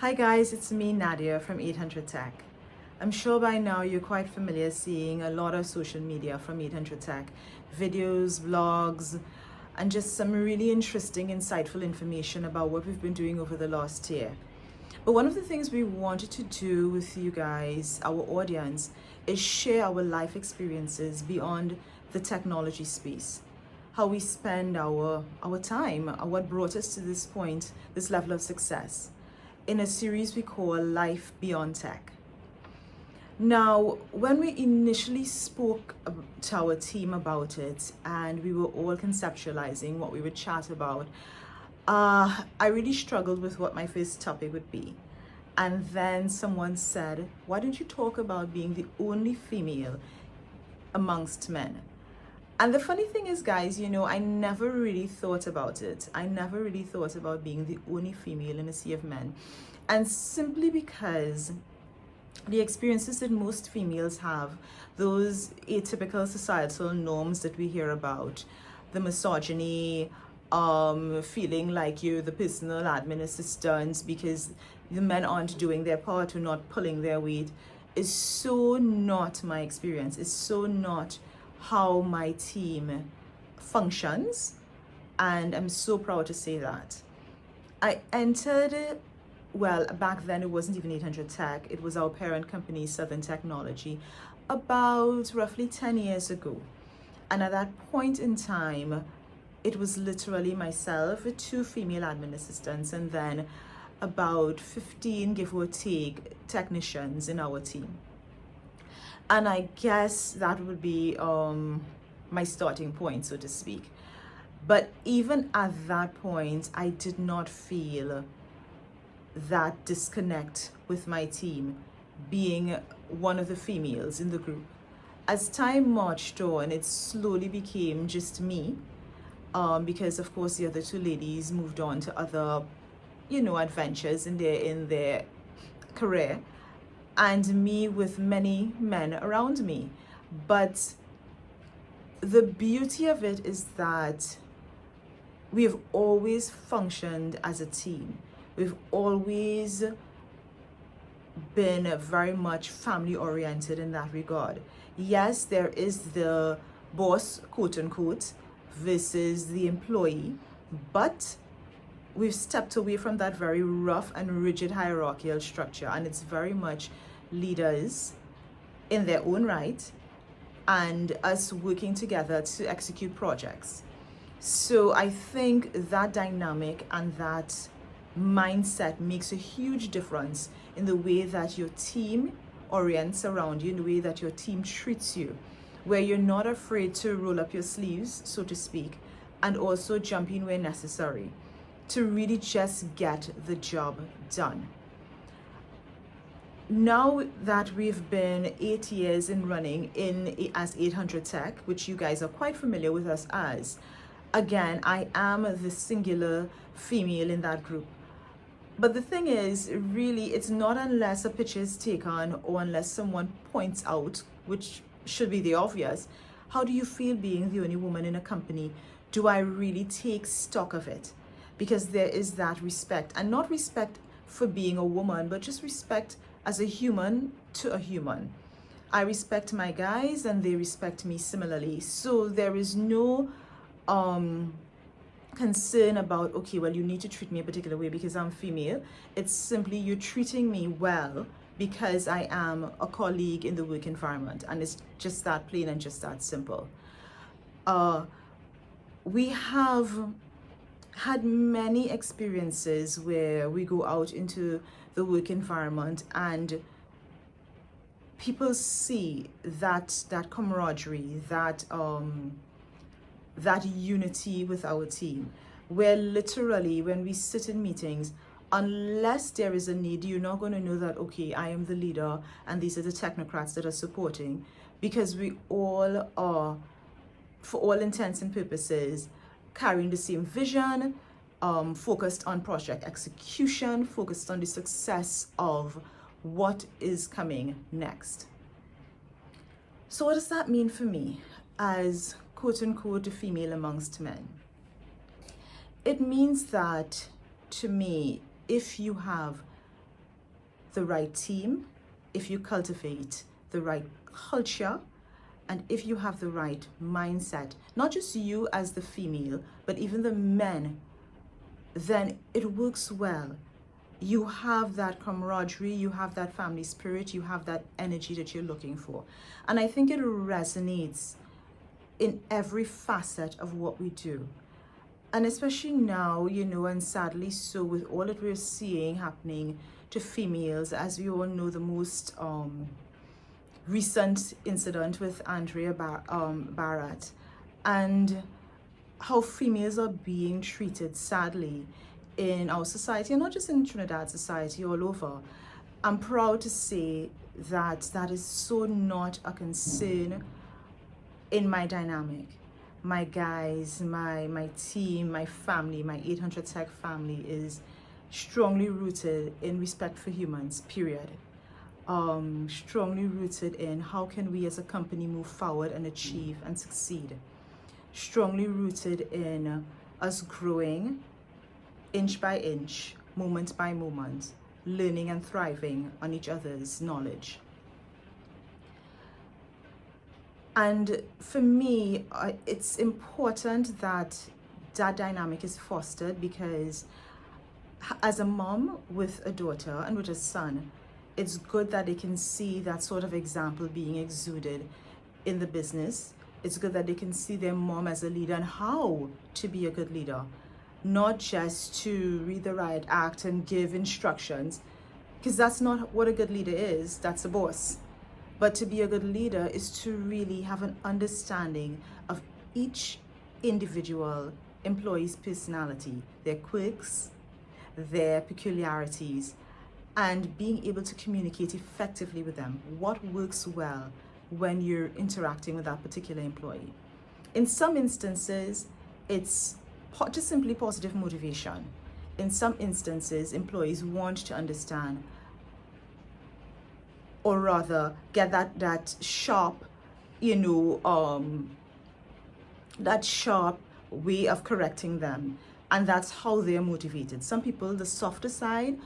Hi guys, it's me Nadia from 800 Tech. I'm sure by now you're quite familiar seeing a lot of social media from 800 Tech, videos, vlogs, and just some really interesting, insightful information about what we've been doing over the last year. But one of the things we wanted to do with you guys, our audience, is share our life experiences beyond the technology space. How we spend our time, what brought us to this point, this level of success, in a series we call Life Beyond Tech. Now, when we initially spoke to our team about it and we were all conceptualizing what we would chat about, I really struggled with what my first topic would be. And then someone said, why don't you talk about being the only female amongst men? And the funny thing is, guys, I never really thought about it. I never really thought about being the only female in a sea of men. And simply because the experiences that most females have, those atypical societal norms that we hear about, the misogyny, feeling like you're the personal admin assistant because the men aren't doing their part or not pulling their weight, is so not my experience. It's so not how my team functions, and I'm so proud to say that. I entered, well, back then it wasn't even 800 Tech, it was our parent company, Southern Technology, about roughly 10 years ago. And at that point in time, it was literally myself, 2 female admin assistants, and then about 15, give or take, technicians in our team. And I guess that would be my starting point, so to speak. But even at that point, I did not feel that disconnect with my team, being one of the females in the group. As time marched on, it slowly became just me, because of course the other 2 ladies moved on to other, adventures in their career, and me with many men around me. But the beauty of it is that we've always functioned as a team. We've always been very much family oriented in that regard. Yes, there is the boss, quote unquote, versus the employee, but we've stepped away from that very rough and rigid hierarchical structure, and it's very much leaders in their own right and us working together to execute projects. So I think that dynamic and that mindset makes a huge difference in the way that your team orients around you, in the way that your team treats you, where you're not afraid to roll up your sleeves, so to speak, and also jump in where necessary to really just get the job done. Now that we've been 8 years in running as 800 Tech, which you guys are quite familiar with us as, again, I am the singular female in that group. But the thing is, really, it's not unless a picture is taken or unless someone points out, which should be the obvious, how do you feel being the only woman in a company? Do I really take stock of it? Because there is that respect, and not respect for being a woman, but just respect as a human to a human. I respect my guys and they respect me similarly. So there is no concern about, okay, well, you need to treat me a particular way because I'm female. It's simply you're treating me well because I am a colleague in the work environment, and it's just that plain and just that simple. We have had many experiences where we go out into the work environment and people see that camaraderie, that unity with our team, where literally when we sit in meetings, unless there is a need, you're not going to know that, okay, I am the leader and these are the technocrats that are supporting, because we all are, for all intents and purposes, carrying the same vision, focused on project execution, focused on the success of what is coming next. So what does that mean for me as quote unquote a female amongst men? It means that, to me, if you have the right team, if you cultivate the right culture, and if you have the right mindset, not just you as the female, but even the men, then it works well. You have that camaraderie, you have that family spirit, you have that energy that you're looking for. And I think it resonates in every facet of what we do. And especially now, and sadly so, with all that we're seeing happening to females, as we all know, the most recent incident with Andrea Barrett, and how females are being treated, sadly, in our society, and not just in Trinidad society, all over. I'm proud to say that that is so not a concern in my dynamic. My guys, my team, my family, my 800 Tech family is strongly rooted in respect for humans, period. Strongly rooted in how can we as a company move forward and achieve and succeed. Strongly rooted in us growing inch by inch, moment by moment, learning and thriving on each other's knowledge. And for me, it's important that that dynamic is fostered, because as a mom with a daughter and with a son, it's good that they can see that sort of example being exuded in the business. It's good that they can see their mom as a leader and how to be a good leader, not just to read the riot act and give instructions, because that's not what a good leader is. That's a boss. But to be a good leader is to really have an understanding of each individual employee's personality, their quirks, their peculiarities, and being able to communicate effectively with them. What works well when you're interacting with that particular employee? In some instances, it's just simply positive motivation. In some instances, employees want to understand, or rather get that sharp, that sharp way of correcting them. And that's how they're motivated. Some people, the softer side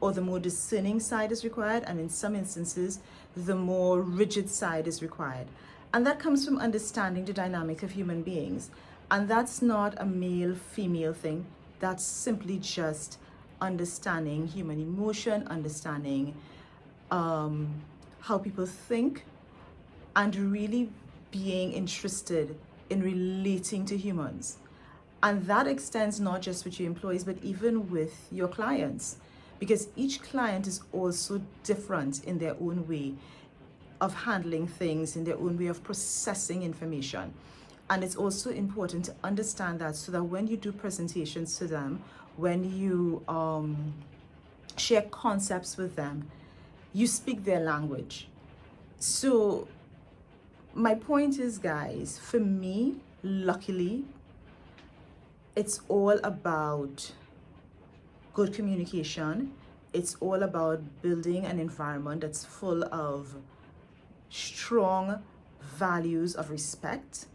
or the more discerning side is required, and in some instances, the more rigid side is required. And that comes from understanding the dynamic of human beings. And that's not a male-female thing. That's simply just understanding human emotion, understanding how people think, and really being interested in relating to humans. And that extends not just with your employees, but even with your clients, because each client is also different in their own way of handling things, in their own way of processing information. And it's also important to understand that, so that when you do presentations to them, when you share concepts with them, you speak their language. So my point is, guys, for me, luckily, it's all about good communication. It's all about building an environment that's full of strong values of respect.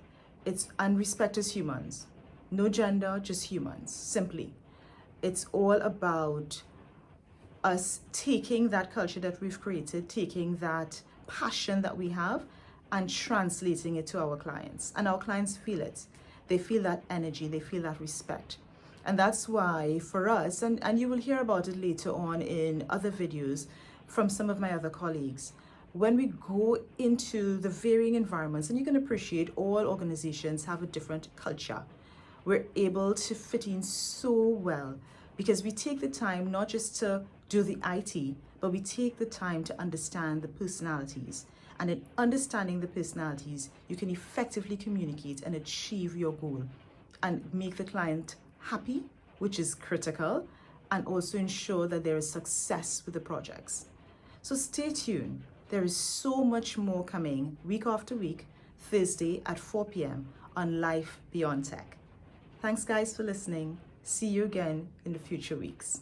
And respect as humans. No gender, just humans, simply. It's all about us taking that culture that we've created, taking that passion that we have, and translating it to our clients. And our clients feel it. They feel that energy, they feel that respect. And that's why for us, and you will hear about it later on in other videos from some of my other colleagues, when we go into the varying environments, and you can appreciate all organizations have a different culture, we're able to fit in so well, because we take the time not just to do the IT, but we take the time to understand the personalities. And in understanding the personalities, you can effectively communicate and achieve your goal and make the client happy, which is critical, and also ensure that there is success with the projects. So stay tuned. There is so much more coming week after week, Thursday at 4 p.m. on Life Beyond Tech. Thanks, guys, for listening. See you again in the future weeks.